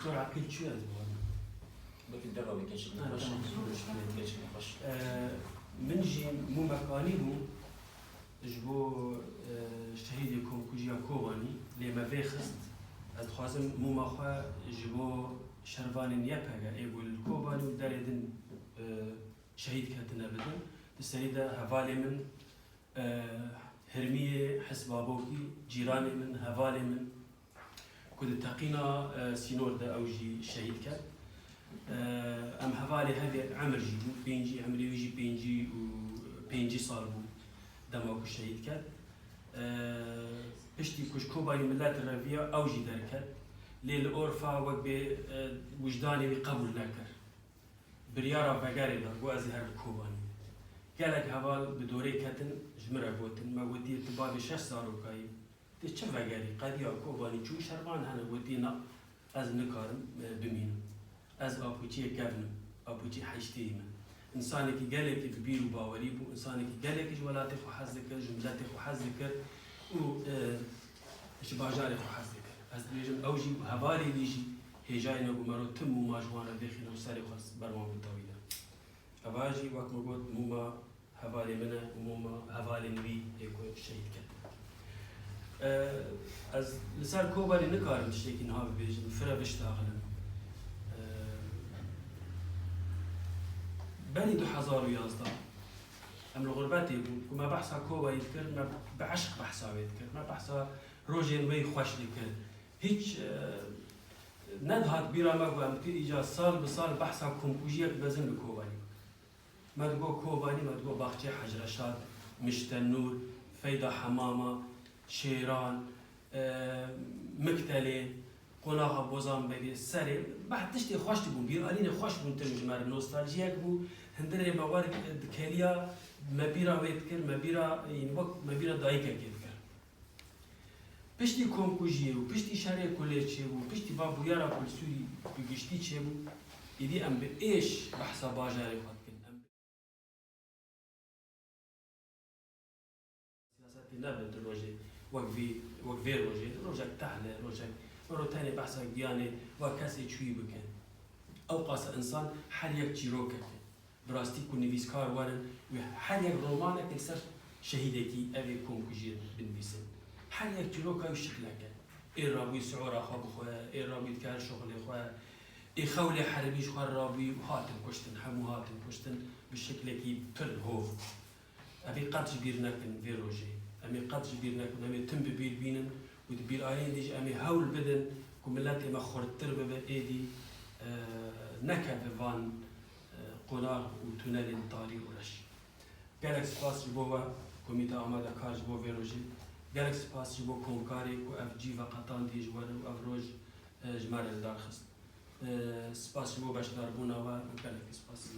دکتر عقیل چی از بود؟ بكن دربي كنشي نخش كنشي نخش من جي مو مكاني بو جبو شهيد يكون كوجيا كوباني لما في خست اتخازم مو مخا جبو شرفان يابها ايبو الكوباني وداردن شهيد كاتنا بدن السيدة هفالي من هرمية حسب ابوكي جيراني من هفالي من كنت تقينا سينور دا اوجي شهيد كات ام هفالي هذه عمر جيبو بينجي عمري ويجي بينجي صار بو دماغ شهيد كات بشتي كوش كوباني ملات الرافية اوجي دركات ليل اورفا وك وجداني بقبول نكر بريارا فقاري دا وازي هر كوباني قالك هفال بدوري كاتن جمرة بوتن ما ودي تبابي 6 صاروا كاي تشوف فقاري قد يا كوباني شو شربان هنا ودينا از نكارم بمينو از ابوچی کردم ابوچی حشتیم انسانی که گله که ببیر و باوری بو انسانی که گله که جوالات خو حز ذکر جملات خو حز ذکر و اش باجار خو حز ذکر از بیجم اوجی هواری دیجی هجای نگو مرو تم و ماجوانا بخیر و سری خاص برنامه طویله اواجی وقت مگود موما هواری منه و موما هواری نوی یکو شهید کرد از لسر کوباری نکارم شیکی نها بیجم فرا بشتاغلم بني 2011 ام الغربات يقول ما بحثها كوبا يذكر ما بعشق بحثها يذكر ما بحثها روجين وي خوش يذكر هيك ندهت بيرا ما قام تيجي صال بصال بحثها كومبوجيك بزن الكوباني ما تقول كوباني ما تقول باختي حجرشات مشت النور فيدا حمامه شيران مكتله قناها بوزان بگی سری بعد تشتی خوش تبون بیر آلین خوش بون ترجمه نوستالژیا بو هندره موار دکلیا مبیرا وید کر مبیرا این وقت مبیرا دایک کرد کر پشتی کنکوژی و پشتی شهر کلی چه بو پشتی با بویارا کلسوری بگشتی چه بو ایدی ام به ایش بحثا باجاری خود کن ام سیاستی نبود روزی وقفی روزی تحله روزی مرة تانية بحثها ديانة وكاسي شوي بكن أو قاس إنسان حال يك جيروكا براستي كون نفيس كار وارن وحال يك رومانك يصير شهيدتي أبي كون كجير بنفيسن حال يك جيروكا وشكلك إيه رابي سعورا خاب خواه إيه رابي تكار شغل خواه إيه خولي حربيش خواه رابي هاتن كشتن حمو هاتن كشتن بالشكل كي بل هوف أبي قاتش بيرناكن فيروجي أمي قاتش بيرناكن أمي تم ببير بينن وتبير آين ديج أمي هول بدن كملات ما خورتر بإيدي نكا بفان قناع وتونل طاري ورش. جالك سباس جبوا كوميتا آماده كار جبوا فيروجي. جالك سباس جبوا كونكاري وأف جي وقطان ديج ورا وأفروج جمال الدارخست. سباس جبوا باش داربونا وجالك سباس.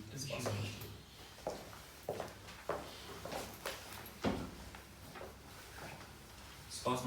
سپاس